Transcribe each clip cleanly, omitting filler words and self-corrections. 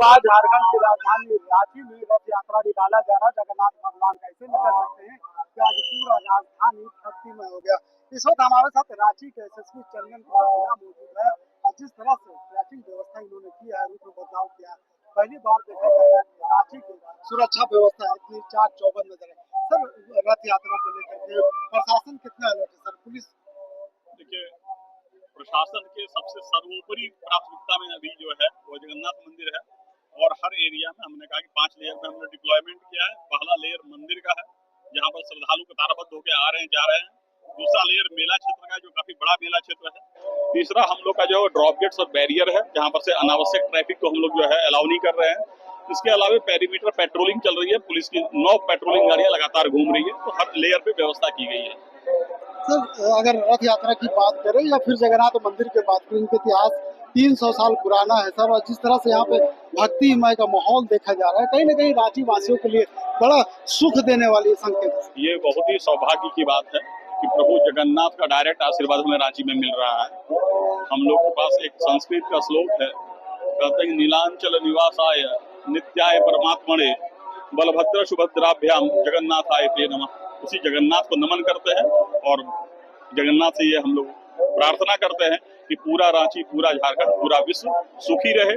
बाद झारखंड की राजधानी रांची में रथ यात्रा निकाला जा रहा है जगन्नाथ भगवान का। ऐसे में कह सकते हैं कि आज पूरा राजधानी भक्तिमय हो गया। इस वक्त हमारे साथ रांची के एसएसपी चंदन कुमार सिन्हा मौजूद है और जिस तरह से ट्रैफिक व्यवस्था इन्होंने की है, रूट में बदलाव किया है, पहली बार देखा जा रहा है कि रांची की सुरक्षा व्यवस्था इतनी चाक चौबंद नजर है। सर, रथ यात्रा को लेकर के प्रशासन कितना अलर्ट है? सर, पुलिस देखिए, प्रशासन के सबसे सर्वोपरि प्राथमिकता में अभी जो है वो जगन्नाथ मंदिर है और हर एरिया में हमने कहा कि 5 लेयर में हमने डिप्लॉयमेंट किया है। पहला लेयर मंदिर का है जहाँ पर श्रद्धालु कतारबद्ध होकर आ रहे हैं, जा रहे हैं। दूसरा लेयर मेला क्षेत्र का है जो काफी बड़ा मेला क्षेत्र है। तीसरा हम लोग का जो ड्रॉप गेट्स और बैरियर है जहाँ पर से अनावश्यक ट्रैफिक को हम लोग जो है अलाउ नहीं कर रहे हैं। इसके अलावा पेरीमीटर पेट्रोलिंग चल रही है, पुलिस की 9 पेट्रोलिंग गाड़ियां लगातार घूम रही है, तो हर लेयर पे व्यवस्था की गई है। सर, अगर रथ यात्रा की बात करें या फिर जगन्नाथ मंदिर की बात करें, इनका इतिहास 300 साल पुराना है सर, और जिस तरह से यहाँ पे भक्तिमय का माहौल देखा जा रहा है, कहीं ना कहीं रांची वासियों के लिए बड़ा सुख देने वाली संकेत है। ये बहुत ही सौभाग्य की बात है कि प्रभु जगन्नाथ का डायरेक्ट आशीर्वाद हमें रांची में मिल रहा है। हम लोग के पास एक संस्कृत का श्लोक है, कहते हैं नीलांचल निवासाय नित्याय परमात्मने बलभद्र सुभद्राभ्याम जगन्नाथाय ते नमः। उसी जगन्नाथ को नमन करते हैं और जगन्नाथ से ये हम लोग प्रार्थना करते हैं कि पूरा रांची, पूरा झारखंड, पूरा विश्व सुखी रहे,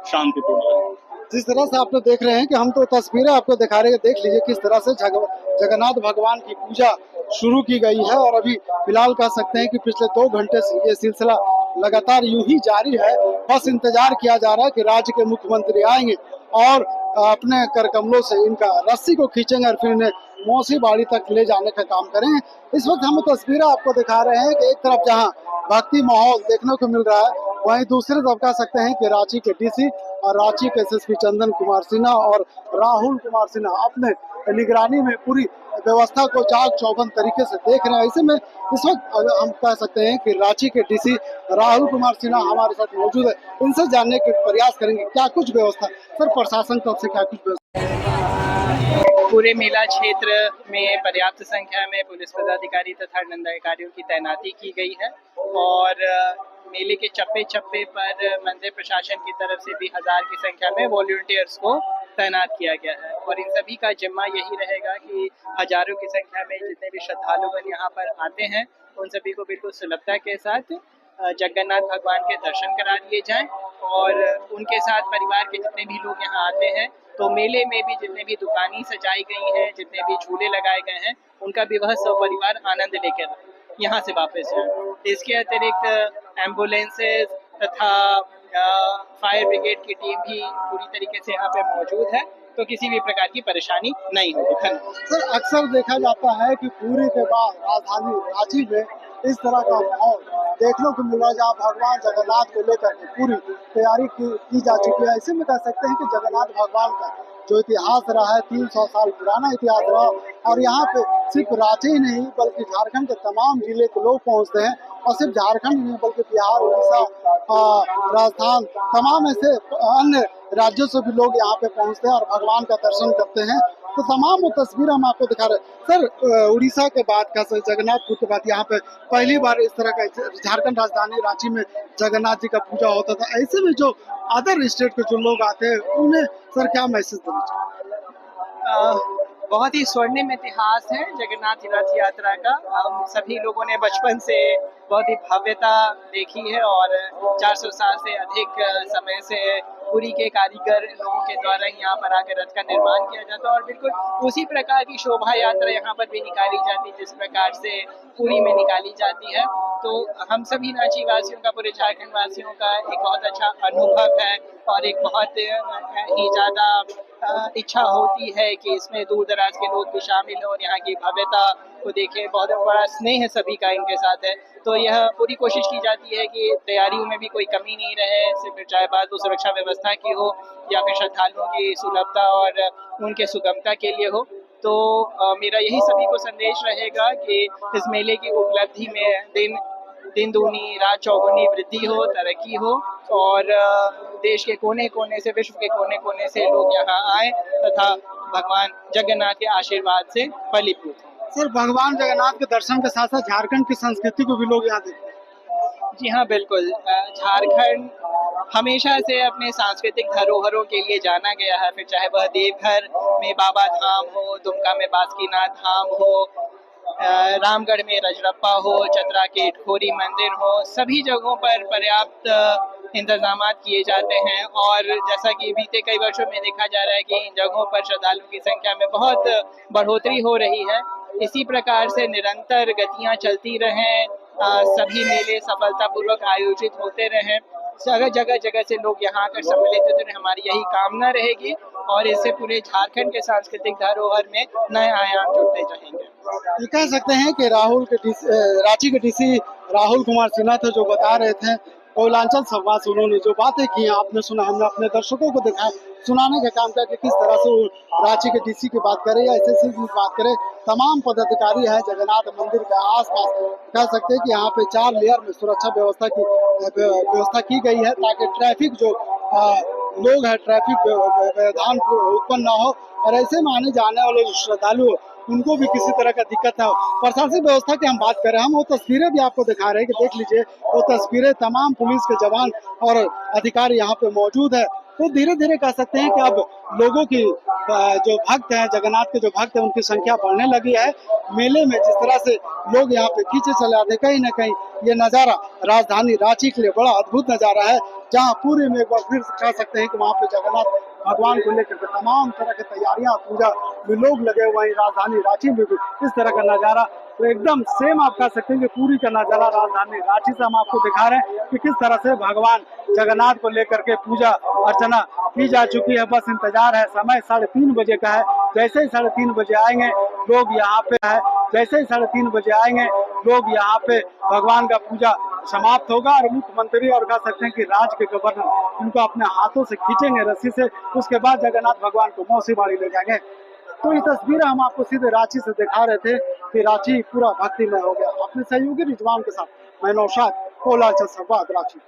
शांतिपूर्ण रहे। जिस तरह से आप लोग देख रहे हैं कि हम तो तस्वीरें आपको दिखा रहे हैं, देख लीजिए किस तरह से जगन्नाथ भगवान की पूजा शुरू की गई है और अभी फिलहाल कह सकते हैं कि पिछले 2 घंटे से ये सिलसिला लगातार यूं ही जारी है। बस इंतजार किया जा रहा है कि राज्य के मुख्यमंत्री आएंगे और अपने कर कमलों से इनका रस्सी को खींचेंगे और फिर इन्हें मौसी बाड़ी तक ले जाने का काम करेंगे। इस वक्त हम तस्वीरें आपको दिखा रहे हैं कि एक तरफ जहाँ भक्ति माहौल देखने को मिल रहा है, वहीं दूसरी तरफ कह सकते हैं कि रांची के डीसी और रांची के एसएसपी चंदन कुमार सिन्हा और राहुल कुमार सिन्हा अपने निगरानी में पूरी व्यवस्था को चाक चौबंद तरीके से देख रहे हैं। ऐसे में इस वक्त हम कह सकते हैं कि रांची के डीसी राहुल कुमार सिन्हा हमारे साथ मौजूद है। इनसे जानने के प्रयास करेंगे क्या कुछ व्यवस्था सर प्रशासन तरफ से क्या कुछ व्यवस्था। पूरे मेला क्षेत्र में पर्याप्त संख्या में पुलिस पदाधिकारी तथा दंडाधिकारियों की तैनाती की गई है और मेले के चप्पे चप्पे पर मंदिर प्रशासन की तरफ से भी 1000 की संख्या में वॉलंटियर्स को तैनात किया गया है और इन सभी का जिम्मा यही रहेगा कि हजारों की संख्या में जितने भी श्रद्धालुगण यहाँ पर आते हैं उन सभी को बिल्कुल सुलभता के साथ जगन्नाथ भगवान के दर्शन करा दिए जाएं और उनके साथ परिवार के जितने भी लोग यहाँ आते हैं तो मेले में भी जितने भी दुकानें सजाई गई हैं, जितने भी झूले लगाए गए हैं, उनका भी वह सब परिवार आनंद लेकर यहाँ से वापस जाए। इसके अतिरिक्त एम्बुलेंसेज तथा फायर ब्रिगेड की टीम भी पूरी तरीके से यहाँ पे मौजूद है, तो किसी भी प्रकार की परेशानी नहीं होगी। सर, अक्सर देखा जाता है कि पूरी के बाद राजधानी रांची में इस तरह का माहौल देखने को मिला जहाँ भगवान जगन्नाथ को लेकर के पूरी तैयारी की जा चुकी है। ऐसे में कह सकते हैं कि जगन्नाथ भगवान का जो इतिहास रहा है 300 साल पुराना इतिहास रहा और यहाँ पे सिर्फ रांची ही नहीं बल्कि झारखंड के तमाम जिले के लोग पहुँचते हैं और सिर्फ झारखंड नहीं बल्कि बिहार, उड़ीसा, राजस्थान, तमाम ऐसे अन्य राज्यों से भी लोग यहाँ पे पहुँचते हैं और भगवान का दर्शन करते हैं। तो तमाम वो तस्वीर हम आपको दिखा रहे हैं। सर, उड़ीसा के बाद का जगन्नाथपुर के बाद यहाँ पे पहली बार इस तरह का झारखंड राजधानी रांची में जगन्नाथ जी का पूजा होता था। ऐसे में जो अदर स्टेट के जो लोग आते हैं उन्हें सर क्या मैसेज देना चाहिए? बहुत ही स्वर्णिम इतिहास है जगन्नाथ रथ यात्रा का। हम सभी लोगों ने बचपन से बहुत ही भव्यता देखी है और 400 साल से अधिक समय से पुरी के कारीगर लोगों के द्वारा यहाँ पर आकर रथ का निर्माण किया जाता है और बिल्कुल उसी प्रकार की शोभा यात्रा यहाँ पर भी निकाली जाती है जिस प्रकार से पुरी में निकाली जाती है। तो हम सभी रांची वासियों का, पूरे झारखंड वासियों का एक बहुत अच्छा अनुभव है और एक बहुत ही ज़्यादा इच्छा होती है कि इसमें दूर दराज के लोग भी शामिल हों और यहाँ की भव्यता को देखें। बहुत बड़ा स्नेह सभी का इनके साथ है, तो यह पूरी कोशिश की जाती है कि तैयारियों में भी कोई कमी नहीं रहे, सिर्फ चाहे बात तो सुरक्षा व्यवस्था की हो या फिर श्रद्धालुओं की सुलभता और उनके सुगमता के लिए हो। तो मेरा यही सभी को संदेश रहेगा कि इस मेले की उपलब्धि में दिन दूनी रात चौगुनी वृद्धि हो, तरक्की हो और देश के कोने कोने से, विश्व के कोने कोने से लोग यहाँ आए तथा भगवान जगन्नाथ के आशीर्वाद से फलीभूत हो। सर, भगवान जगन्नाथ के दर्शन के साथ साथ झारखंड की संस्कृति को भी लोग यहाँ देखते हैं। जी हाँ, बिल्कुल। झारखंड हमेशा से अपने सांस्कृतिक धरोहरों के लिए जाना गया है, फिर चाहे वह देवघर में बाबा धाम हो, दुमका में बासुकीनाथ धाम हो, रामगढ़ में रजरप्पा हो, चतरा के इटखोरी मंदिर हो, सभी जगहों पर पर्याप्त इंतजामात किए जाते हैं। और जैसा कि बीते कई वर्षों में देखा जा रहा है कि इन जगहों पर श्रद्धालुओं की संख्या में बहुत बढ़ोतरी हो रही है। इसी प्रकार से निरंतर गतियां चलती रहें, सभी मेले सफलतापूर्वक आयोजित होते रहें, जगह जगह से लोग यहाँ आकर सम्मिलित होते हैं, हमारी यही कामना रहेगी और इससे पूरे झारखंड के सांस्कृतिक धरोहर में नए आयाम जुड़ते रहेंगे। ये कह सकते हैं कि रांची के डीसी राहुल कुमार सिन्हा थे जो बता रहे थे कोयलांचल संवाद से उन्होंने जो बातें की आपने सुना, हमने अपने दर्शकों को दिखाया, सुनाने का काम किया कि किस तरह से वो रांची के डीसी की बात करें या एसएससी की बात करें, तमाम पदाधिकारी है जगन्नाथ मंदिर के आसपास। कह सकते हैं कि यहाँ पे 4 लेयर में सुरक्षा व्यवस्था की गई है ताकि ट्रैफिक जो लोग हैं ट्रैफिक व्यवधान उत्पन्न न हो और ऐसे में आने जाने वाले श्रद्धालु उनको भी किसी तरह का दिक्कत ना हो। प्रशासनिक व्यवस्था की हम बात करें, हम वो तस्वीरें भी आपको दिखा रहे हैं कि देख लीजिए वो तस्वीरें, तमाम पुलिस के जवान और अधिकारी यहाँ पे मौजूद है। तो धीरे धीरे कह सकते हैं कि अब लोगों की जो भक्त हैं, जगन्नाथ के जो भक्त हैं, उनकी संख्या बढ़ने लगी है। मेले में जिस तरह से लोग यहाँ पे खींचे चले आते, कहीं ना कहीं ये नज़ारा राजधानी रांची के लिए बड़ा अद्भुत नज़ारा है, जहाँ पूरे में एक बार फिर कह सकते हैं कि वहाँ पे जगन्नाथ भगवान को लेकर के तमाम तरह की तैयारियां, पूजा में लोग लगे हुए हैं। राजधानी रांची में भी इस तरह का नज़ारा तो एकदम सेम आप कह सकते हैं कि पूरी का नज़ारा राजधानी रांची से हम आपको दिखा रहे हैं कि किस तरह से भगवान जगन्नाथ को लेकर के पूजा अर्चना की जा चुकी है। बस इंतजार है, समय 3:30 बजे का है। जैसे ही 3:30 बजे आएंगे लोग यहाँ पे है, जैसे ही 3:30 बजे आएंगे लोग यहाँ पे भगवान का पूजा समाप्त होगा और मुख्यमंत्री और कह सकते हैं कि राज्य के गवर्नर उनको अपने हाथों से खींचेंगे रस्सी से, उसके बाद जगन्नाथ भगवान को मौसी बाड़ी ले जाएंगे। तो ये तस्वीरें हम आपको सीधे रांची से दिखा रहे थे कि रांची पूरा भक्तिमय हो गया। अपने सहयोगी रिजवान के साथ मैं नौशाद, कोयलांचल संवाद, रांची।